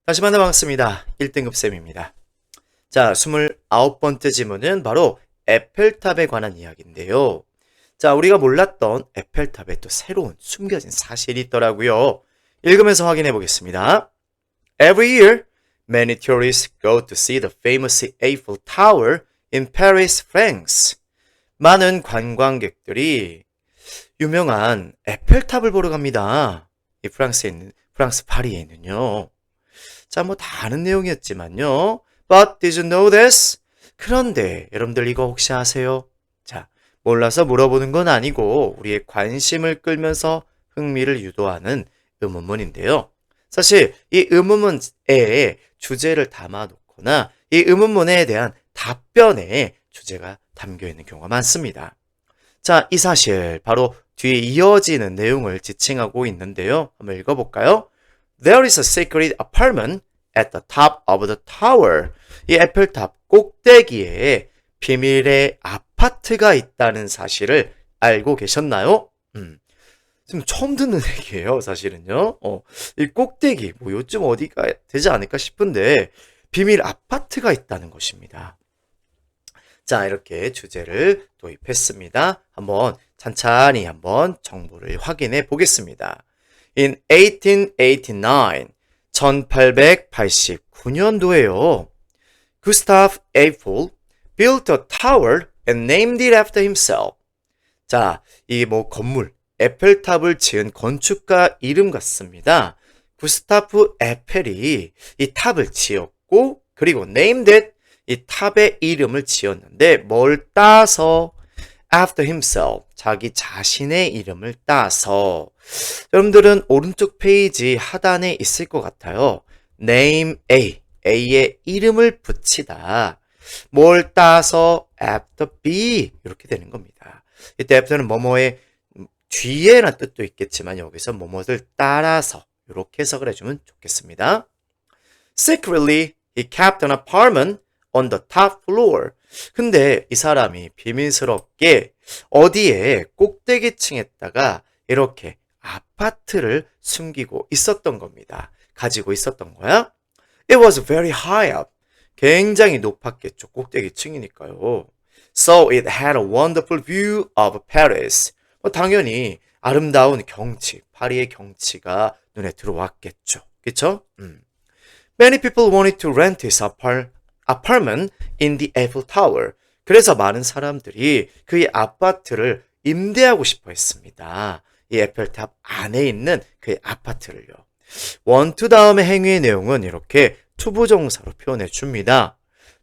다시 만나 반갑습니다. 1등급 쌤입니다. 자, 29번째 지문은 바로 에펠탑에 관한 이야기인데요. 자, 우리가 몰랐던 에펠탑에 또 새로운 숨겨진 사실이 있더라고요. 읽으면서 확인해 보겠습니다. Every year, many tourists go to see the famous Eiffel Tower in Paris, France. 많은 관광객들이 유명한 에펠탑을 보러 갑니다. 이 프랑스 파리에 있는요. 자, 뭐 다 아는 내용이었지만요. But did you know this? 그런데 여러분들 이거 혹시 아세요? 자, 몰라서 물어보는 건 아니고 우리의 관심을 끌면서 흥미를 유도하는 의문문인데요. 사실 이 의문문에 주제를 담아놓거나 이 의문문에 대한 답변에 주제가 담겨 있는 경우가 많습니다. 자, 이 사실 바로 뒤에 이어지는 내용을 지칭하고 있는데요. 한번 읽어볼까요? There is a secret apartment at the top of the tower. 이 에펠탑 꼭대기에 비밀의 아파트가 있다는 사실을 알고 계셨나요? 지금 처음 듣는 얘기예요, 사실은요. 이 꼭대기, 뭐 요즘 어디가 되지 않을까 싶은데 비밀 아파트가 있다는 것입니다. 자, 이렇게 주제를 도입했습니다. 한번 찬찬히 한번 정보를 확인해 보겠습니다. In 1889, 1889년도에요. Gustave Eiffel built a tower and named it after himself. 자, 이 건물, 에펠탑을 지은 건축가 이름 같습니다. 구스타프 에펠이 이 탑을 지었고, 그리고 named it, 이 탑의 이름을 지었는데, 뭘 따서? After himself, 자기 자신의 이름을 따서. 여러분들은 오른쪽 페이지 하단에 있을 것 같아요. Name A, A의 이름을 붙이다. 뭘 따서? After B, 이렇게 되는 겁니다. 이때 after는 뭐뭐의 뒤에란 뜻도 있겠지만 여기서 뭐뭐를 따라서 이렇게 해석을 해주면 좋겠습니다. Secretly, he kept an apartment on the top floor. 근데 이 사람이 비밀스럽게 어디에 꼭대기층에다가 이렇게 아파트를 숨기고 있었던 겁니다. 가지고 있었던 거야. It was very high up. 굉장히 높았겠죠. 꼭대기층이니까요. So it had a wonderful view of Paris. 당연히 아름다운 경치, 파리의 경치가 눈에 들어왔겠죠. 그쵸? Many people wanted to rent this apartment in the Eiffel Tower. 그래서 많은 사람들이 그의 아파트를 임대하고 싶어 했습니다. 이 에펠탑 안에 있는 그의 아파트를요. want to 다음의 행위의 내용은 이렇게 투부정사로 표현해 줍니다.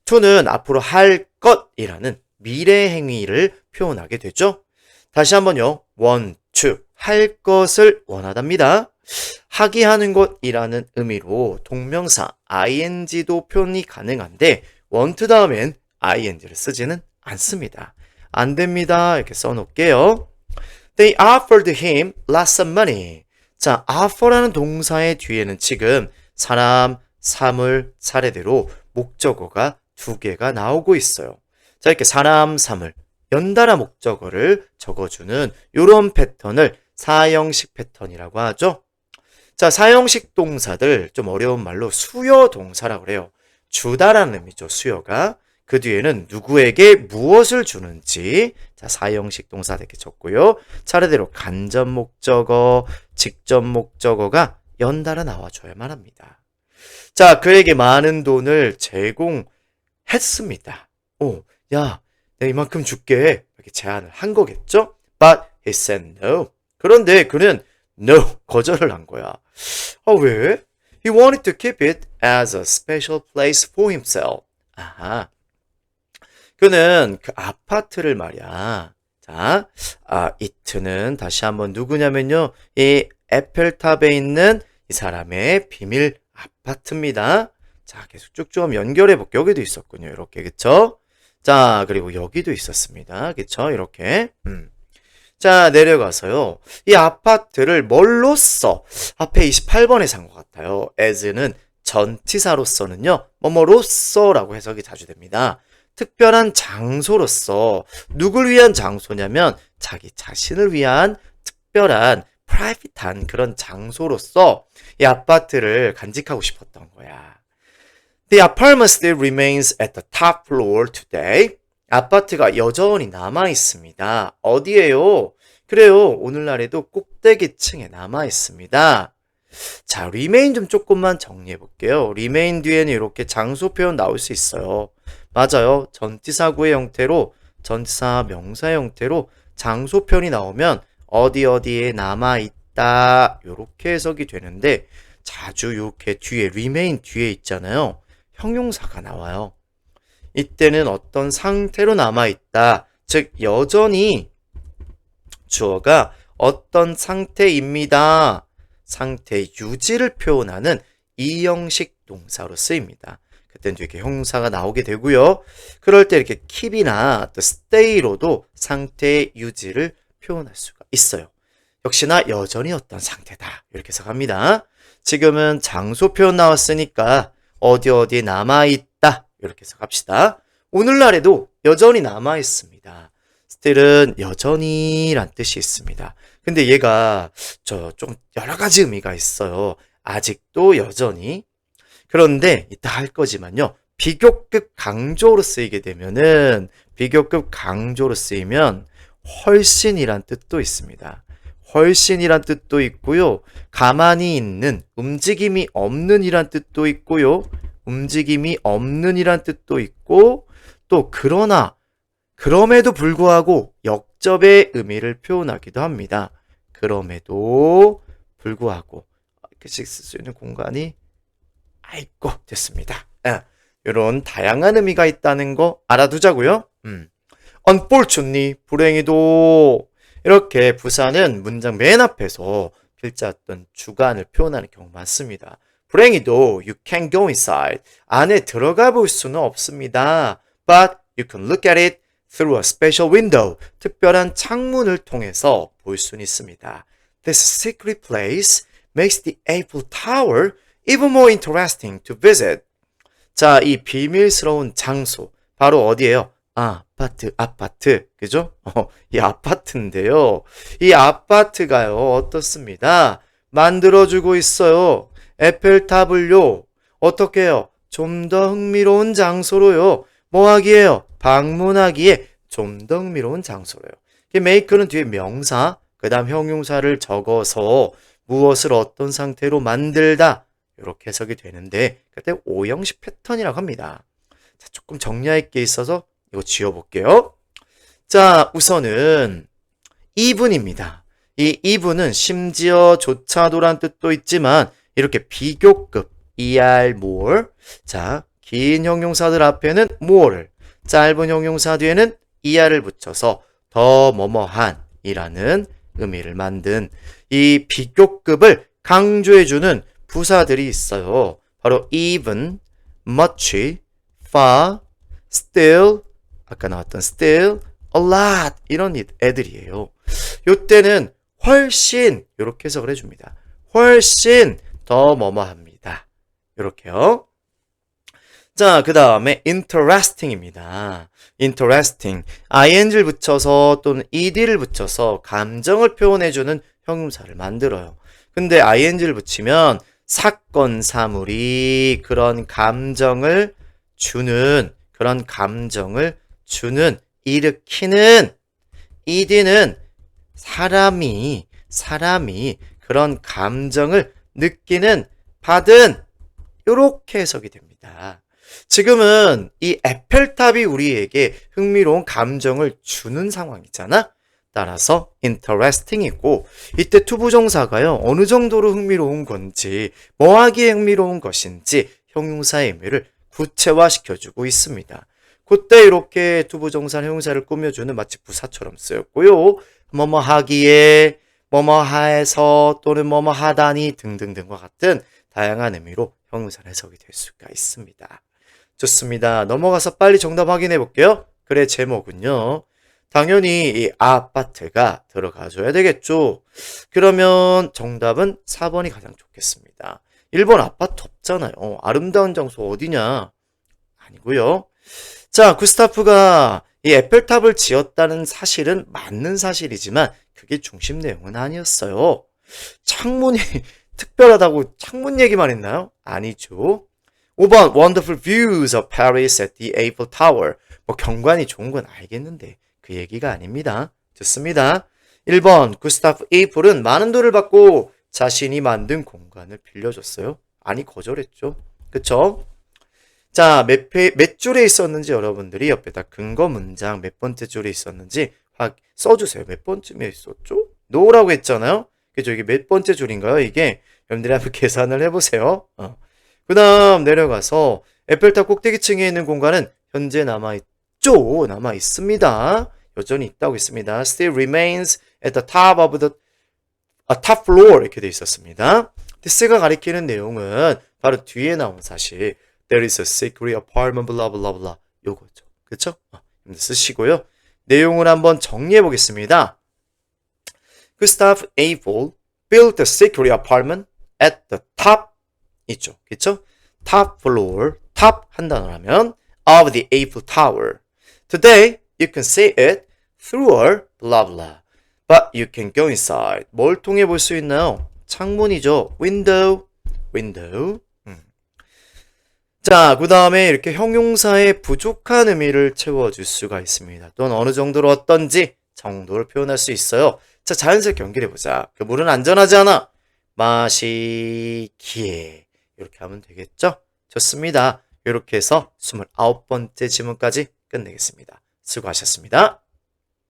to는 앞으로 할 것이라는 미래 행위를 표현하게 되죠. 다시 한번요. want to, 할 것을 원하답니다. 하기 하는 것이라는 의미로 동명사 ing도 표현이 가능한데 want 다음엔 ing를 쓰지는 않습니다. 안 됩니다. 이렇게 써놓을게요. They offered him lots of money. 자, offer라는 동사의 뒤에는 지금 사람, 사물, 차례대로 목적어가 두 개가 나오고 있어요. 자, 이렇게 사람, 사물, 연달아 목적어를 적어주는 이런 패턴을 사형식 패턴이라고 하죠. 자, 사형식 동사들 좀 어려운 말로 수요 동사라고 그래요. 주다라는 의미죠, 수요가. 그 뒤에는 누구에게 무엇을 주는지. 자, 사형식 동사 이렇게 적고요. 차례대로 간접 목적어, 직접 목적어가 연달아 나와줘야만 합니다. 자, 그에게 많은 돈을 제공했습니다. 야, 내가 이만큼 줄게. 이렇게 제안을 한 거겠죠? But he said no. 그런데 그는 no, 거절을 한 거야. 왜? He wanted to keep it as a special place for himself. 아하. 그는 그 아파트를 말이야. 자, it는 다시 한번 누구냐면요. 이 에펠탑에 있는 이 사람의 비밀 아파트입니다. 자, 계속 쭉쭉 연결해 볼게요. 여기도 있었군요. 이렇게, 그쵸? 자, 그리고 여기도 있었습니다. 그쵸? 이렇게. 자, 내려가서요. 이 아파트를 뭘로 써? 앞에 28번에 산 것 같아요. as는 전치사로서는요. 뭐뭐로써라고 해석이 자주 됩니다. 특별한 장소로서 누굴 위한 장소냐면 자기 자신을 위한 특별한 프라이빗한 그런 장소로서 이 아파트를 간직하고 싶었던 거야. The apartment still remains at the top floor today. 아파트가 여전히 남아 있습니다. 어디에요? 그래요. 오늘날에도 꼭대기층에 남아 있습니다. 자, remain 좀 조금만 정리해 볼게요. remain 뒤에는 이렇게 장소 표현 나올 수 있어요. 맞아요. 전치사구의 형태로, 전치사 명사의 형태로 장소 표현이 나오면 어디 어디에 남아 있다 이렇게 해석이 되는데 자주 이렇게 뒤에 remain 뒤에 있잖아요. 형용사가 나와요. 이때는 어떤 상태로 남아 있다. 즉 여전히 주어가 어떤 상태입니다. 상태 유지를 표현하는 이형식 동사로 쓰입니다. 그때는 이렇게 형용사가 나오게 되고요. 그럴 때 이렇게 keep이나 또 stay로도 상태 유지를 표현할 수가 있어요. 역시나 여전히 어떤 상태다. 이렇게 해석합니다. 지금은 장소 표현 나왔으니까 어디 어디 남아있다. 이렇게 해석합시다. 오늘날에도 여전히 남아있습니다. still은 여전히 란 뜻이 있습니다. 근데 얘가 좀 여러 가지 의미가 있어요. 아직도 여전히. 그런데 이따 할 거지만요. 비교급 강조로 쓰이게 되면은 비교급 강조로 쓰이면 훨씬이란 뜻도 있습니다. 훨씬이란 뜻도 있고요. 가만히 있는, 움직임이 없는 이란 뜻도 있고요. 움직임이 없는 이란 뜻도 있고 또 그러나 그럼에도 불구하고 역접의 의미를 표현하기도 합니다. 그럼에도 불구하고 이렇게 쓸 수 있는 공간이 아이고 됐습니다. 이런 다양한 의미가 있다는 거 알아두자고요. Unfortunately, 불행히도 이렇게 부사는 문장 맨 앞에서 필자 어떤 주관을 표현하는 경우 많습니다. 불행히도 you can't go inside. 안에 들어가 볼 수는 없습니다. But you can look at it through a special window. 특별한 창문을 통해서 볼 수는 있습니다. This secret place makes the Eiffel Tower even more interesting to visit. 자, 이 비밀스러운 장소 바로 어디예요? 아파트. 그죠? 이 아파트인데요. 이 아파트가요, 어떻습니다? 만들어주고 있어요. 에펠탑을요, 어떻게 해요? 좀 더 흥미로운 장소로요. 뭐 하기에요? 방문하기에 좀 더 흥미로운 장소로요. make는 뒤에 명사, 그 다음 형용사를 적어서 무엇을 어떤 상태로 만들다. 이렇게 해석이 되는데, 그때 오형식 패턴이라고 합니다. 자, 조금 정리할 게 있어서 이거 지워볼게요. 자, 우선은 even입니다. 이 even은 심지어 조차도란 뜻도 있지만 이렇게 비교급 more. 자, 긴 형용사들 앞에는 more를, 짧은 형용사 뒤에는 er를 붙여서 더 뭐뭐한 이라는 의미를 만든 이 비교급을 강조해주는 부사들이 있어요. 바로 even, much, far, still, 아까 나왔던 still, a lot 이런 애들이에요. 요때는 훨씬 이렇게 해석을 해줍니다. 훨씬 더 뭐뭐합니다. 이렇게요. 자, 그 다음에 interesting입니다. interesting, ing를 붙여서 또는 ed를 붙여서 감정을 표현해주는 형용사를 만들어요. 근데 ing를 붙이면 사건, 사물이 그런 감정을 주는, 일으키는, ed는 사람이 그런 감정을 느끼는, 받은, 이렇게 해석이 됩니다. 지금은 이 에펠탑이 우리에게 흥미로운 감정을 주는 상황이잖아. 따라서 interesting이고 이때 투부정사가요. 어느 정도로 흥미로운 건지 뭐하기에 흥미로운 것인지 형용사의 의미를 구체화시켜주고 있습니다. 그때 이렇게 투부정사 형용사를 꾸며주는 마치 부사처럼 쓰였고요. 뭐뭐하기에, 뭐뭐하에서 또는 뭐뭐하다니 등등등과 같은 다양한 의미로 형용사는 해석이 될 수가 있습니다. 좋습니다. 넘어가서 빨리 정답 확인해 볼게요. 글의 제목은요. 당연히 이 아파트가 들어가줘야 되겠죠. 그러면 정답은 4번이 가장 좋겠습니다. 1번 아파트 없잖아요. 아름다운 장소 어디냐? 아니고요. 자, 구스타프가 이 에펠탑을 지었다는 사실은 맞는 사실이지만 그게 중심 내용은 아니었어요. 창문이 특별하다고 창문 얘기만 했나요? 아니죠. 5번 wonderful views of Paris at the Eiffel Tower. 뭐 경관이 좋은 건 알겠는데 그 얘기가 아닙니다. 좋습니다. 1번 구스타프 에이플은 많은 돈을 받고 자신이 만든 공간을 빌려줬어요. 아니 거절했죠. 그쵸? 자, 몇 줄에 있었는지 여러분들이 옆에다 근거 문장 몇 번째 줄에 있었는지 써주세요. 몇 번쯤에 있었죠? 노라고 했잖아요. 그죠? 이게 몇 번째 줄인가요? 이게 여러분들이 한번 계산을 해보세요. 그 다음 내려가서 에펠탑 꼭대기층에 있는 공간은 현재 남아있죠? 남아있습니다. 여전히 있다고 있습니다. Still remains at the top of the top floor 이렇게 돼 있었습니다. this가 가리키는 내용은 바로 뒤에 나온 사실 There is a secret apartment blah blah blah 요거죠. 그쵸? 쓰시고요. 내용을 한번 정리해 보겠습니다. Gustave Eiffel built a secret apartment at the top 있죠. 그쵸? top floor, top 한 단어라면 of the Eiffel Tower. Today you can see it through a blah blah. But you can go inside. 뭘 통해 볼 수 있나요? 창문이죠. window, window. 자, 그 다음에 이렇게 형용사의 부족한 의미를 채워줄 수가 있습니다. 또는 어느 정도로 어떤지 정도를 표현할 수 있어요. 자, 자연스럽게 연결해보자. 그 물은 안전하지 않아. 마시기에. 이렇게 하면 되겠죠? 좋습니다. 이렇게 해서 29번째 지문까지 끝내겠습니다. 수고하셨습니다.